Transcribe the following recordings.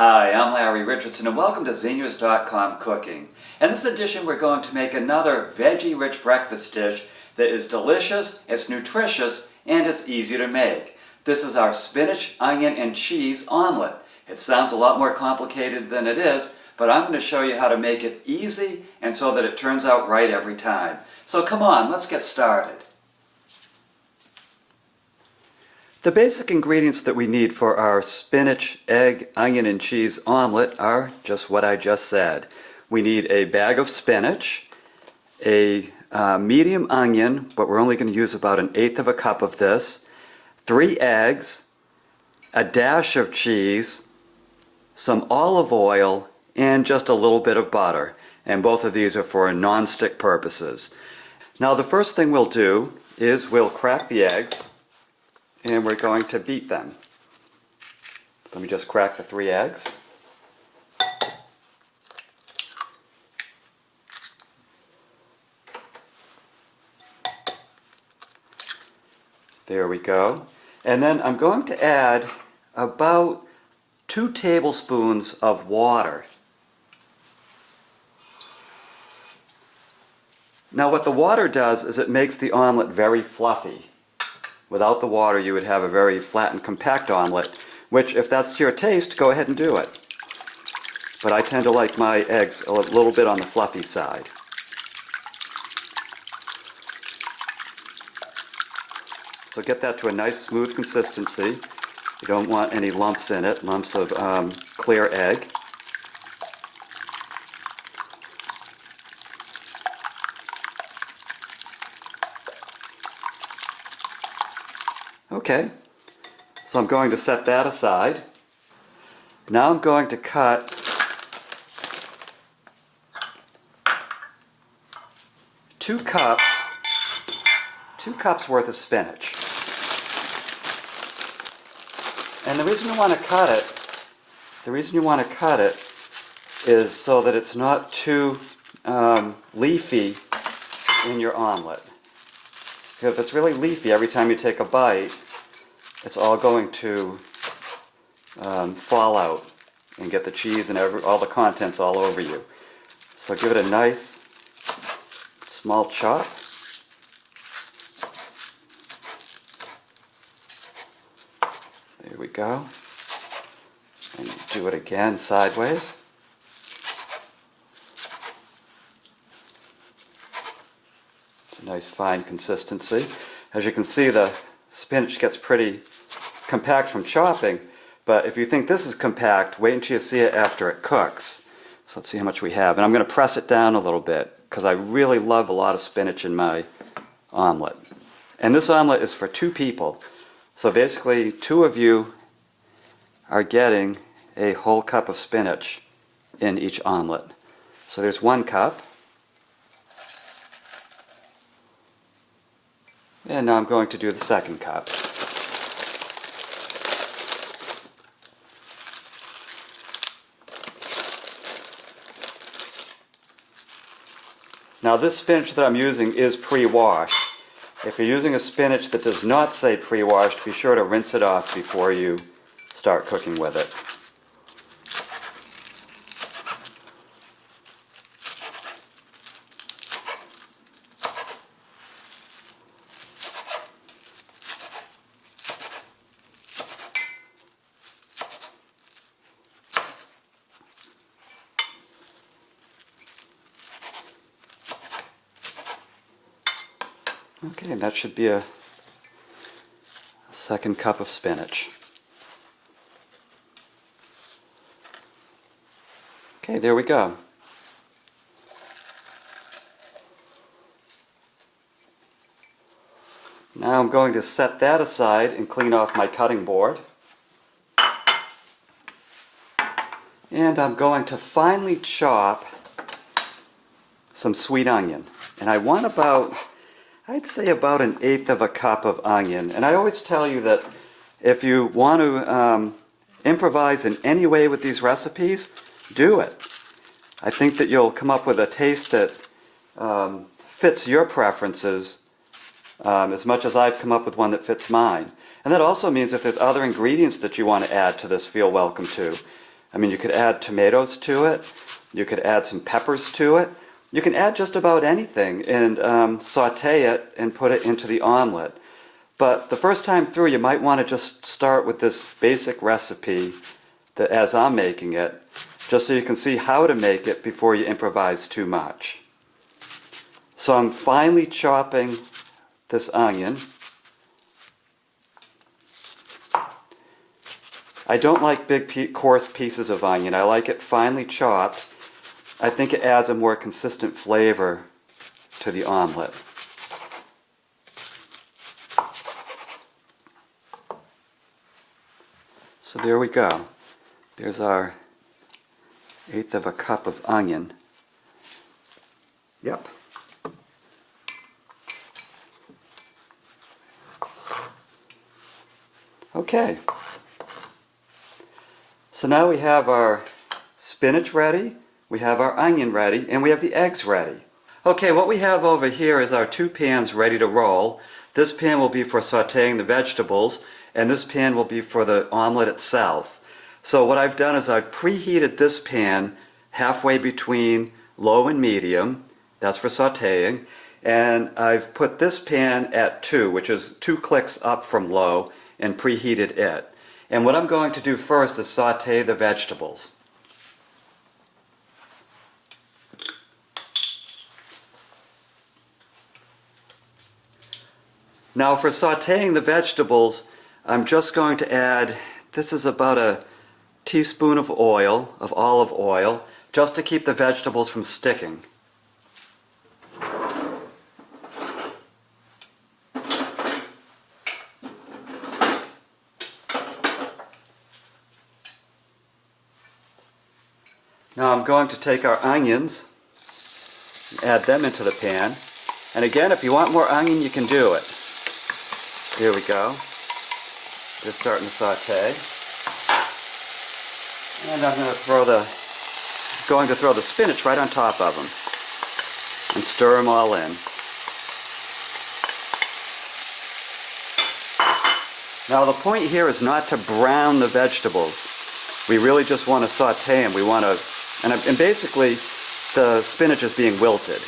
Hi, I'm Larry Richardson and welcome to Zenius.com Cooking. In this edition we're going to make another veggie-rich breakfast dish that is delicious, it's nutritious, and it's easy to make. This is our spinach, onion, and cheese omelet. It sounds a lot more complicated than it is, but I'm going to show you how to make it easy and so that it turns out right every time. So come on, let's get started. The basic ingredients that we need for our spinach, egg, onion, and cheese omelet are just what I just said. We need a bag of spinach, a medium onion, but we're only going to use about 1/8 of a cup of this, 3 eggs, a dash of cheese, some olive oil, and just a little bit of butter. And both of these are for non-stick purposes. Now the first thing we'll do is we'll crack the eggs. And we're going to beat them. So let me just crack the 3 eggs. There we go. And then I'm going to add about 2 tablespoons of water. Now what the water does is it makes the omelet very fluffy. Without the water, you would have a very flat and compact omelet, which, if that's to your taste, go ahead and do it. But I tend to like my eggs a little bit on the fluffy side. So get that to a nice smooth consistency. You don't want any lumps in it, lumps of clear egg. Okay, so I'm going to set that aside. Now I'm going to cut two cups worth of spinach. And the reason you want to cut it is so that it's not too leafy in your omelet. If it's really leafy every time you take a bite, it's all going to fall out and get the cheese and all the contents all over you. So give it a nice small chop. There we go. And do it again sideways. A nice fine consistency. As you can see, the spinach gets pretty compact from chopping, but if you think this is compact, wait until you see it after it cooks. So let's see how much we have. And I'm going to press it down a little bit because I really love a lot of spinach in my omelet. And this omelet is for 2 people. So basically 2 of you are getting a whole cup of spinach in each omelet. So there's 1 cup. And now I'm going to do the 2nd cup. Now this spinach that I'm using is pre-washed. If you're using a spinach that does not say pre-washed, be sure to rinse it off before you start cooking with it. Okay, and that should be a 2nd cup of spinach. Okay, there we go. Now I'm going to set that aside and clean off my cutting board. And I'm going to finely chop some sweet onion. And I want I'd say about 1/8 of a cup of onion. And I always tell you that if you want to improvise in any way with these recipes, do it. I think that you'll come up with a taste that fits your preferences as much as I've come up with one that fits mine. And that also means if there's other ingredients that you want to add to this, feel welcome to. I mean, you could add tomatoes to it. You could add some peppers to it. You can add just about anything and saute it and put it into the omelet. But the first time through, you might want to just start with this basic recipe that, as I'm making it, just so you can see how to make it before you improvise too much. So I'm finely chopping this onion. I don't like big coarse pieces of onion. I like it finely chopped. I think it adds a more consistent flavor to the omelet. So there we go. There's our 1/8 of a cup of onion. Yep. Okay. So now we have our spinach ready, we have our onion ready, and we have the eggs ready. Okay, what we have over here is our 2 pans ready to roll. This pan will be for sauteing the vegetables, and this pan will be for the omelet itself. So what I've done is I've preheated this pan halfway between low and medium, that's for sauteing, and I've put this pan at 2, which is 2 clicks up from low, and preheated it. And what I'm going to do first is saute the vegetables. Now for sauteing the vegetables, I'm just going to add, this is about a teaspoon of oil, of olive oil, just to keep the vegetables from sticking. Now I'm going to take our onions, add them into the pan, and again, if you want more onion, you can do it. Here we go. Just starting to saute. And I'm going to throw the spinach right on top of them and stir them all in. Now the point here is not to brown the vegetables. We really just want to saute them. We want to, and basically the spinach is being wilted.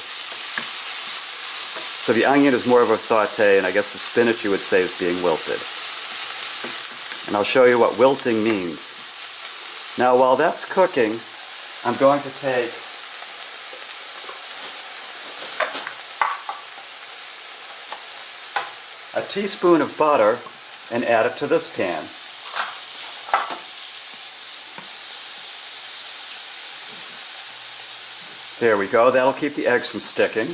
So the onion is more of a saute, and I guess the spinach you would say is being wilted. And I'll show you what wilting means. Now while that's cooking, I'm going to take a teaspoon of butter and add it to this pan. There we go, that'll keep the eggs from sticking.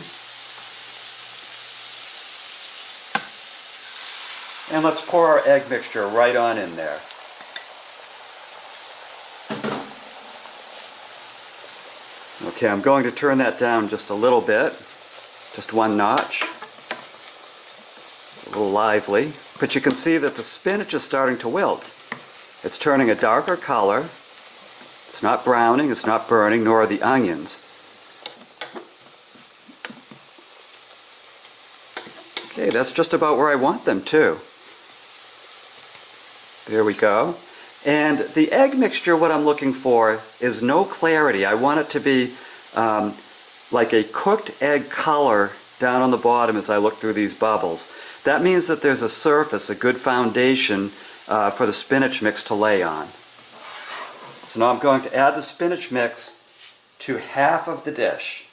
And let's pour our egg mixture right on in there. Okay, I'm going to turn that down just a little bit, just 1 notch. A little lively, but you can see that the spinach is starting to wilt. It's turning a darker color. It's not browning, it's not burning, nor are the onions. Okay, that's just about where I want them too. There we go. And the egg mixture, what I'm looking for is no clarity. I want it to be like a cooked egg color down on the bottom as I look through these bubbles. That means that there's a surface, a good foundation for the spinach mix to lay on. So now I'm going to add the spinach mix to half of the dish.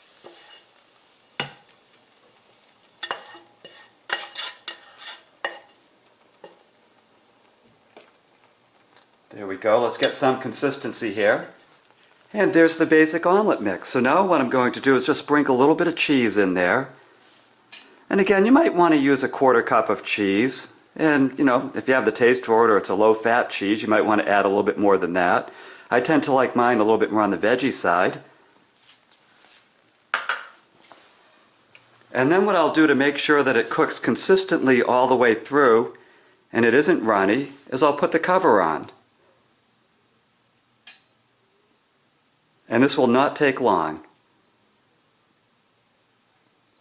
There we go. Let's get some consistency here. And there's the basic omelet mix. So now what I'm going to do is just sprinkle a little bit of cheese in there. And again, you might want to use a 1/4 cup of cheese. And, you know, if you have the taste for it or it's a low-fat cheese, you might want to add a little bit more than that. I tend to like mine a little bit more on the veggie side. And then what I'll do to make sure that it cooks consistently all the way through and it isn't runny is I'll put the cover on. And this will not take long.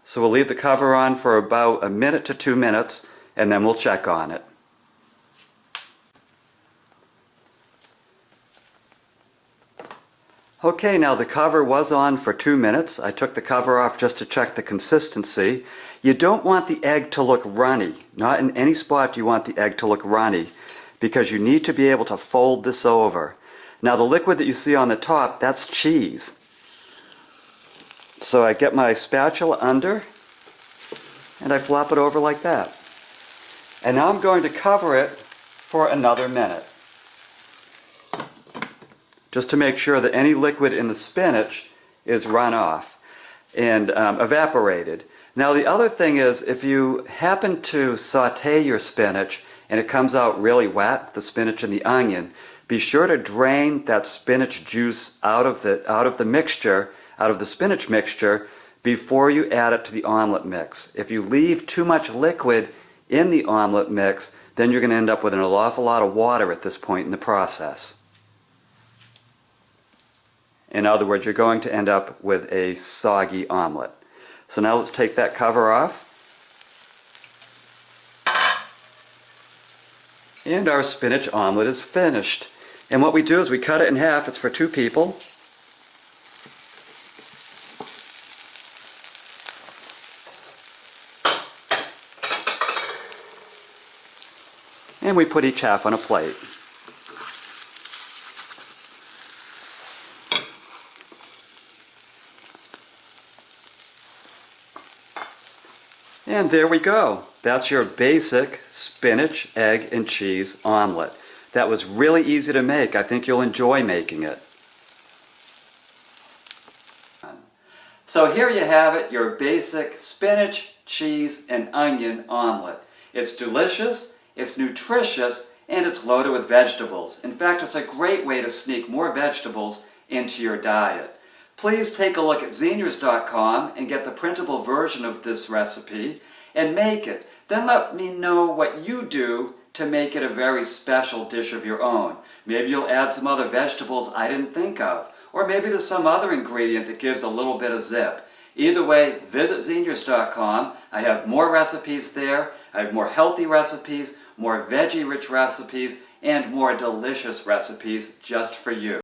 So we'll leave the cover on for about 1 minute to 2 minutes, and then we'll check on it. Okay, now the cover was on for 2 minutes. I took the cover off just to check the consistency. You don't want the egg to look runny. Not in any spot do you want the egg to look runny, because you need to be able to fold this over. Now the liquid that you see on the top, that's cheese. So I get my spatula under and I flop it over like that. And now I'm going to cover it for another minute, just to make sure that any liquid in the spinach is run off and evaporated. Now the other thing is, if you happen to saute your spinach and it comes out really wet, the spinach and the onion, be sure to drain that spinach juice out of the mixture, out of the spinach mixture, before you add it to the omelet mix. If you leave too much liquid in the omelet mix, then you're going to end up with an awful lot of water at this point in the process. In other words, you're going to end up with a soggy omelet. So now let's take that cover off. And our spinach omelet is finished. And what we do is we cut it in half. It's for 2 people. And we put each half on a plate. And there we go. That's your basic spinach, egg, and cheese omelet. That was really easy to make. I think you'll enjoy making it. So here you have it, your basic spinach, cheese, and onion omelet. It's delicious, it's nutritious, and it's loaded with vegetables. In fact, it's a great way to sneak more vegetables into your diet. Please take a look at Zeniers.com and get the printable version of this recipe and make it. Then let me know what you do to make it a very special dish of your own. Maybe you'll add some other vegetables I didn't think of. Or maybe there's some other ingredient that gives a little bit of zip. Either way, visit Zeniers.com. I have more recipes there. I have more healthy recipes, more veggie-rich recipes, and more delicious recipes just for you.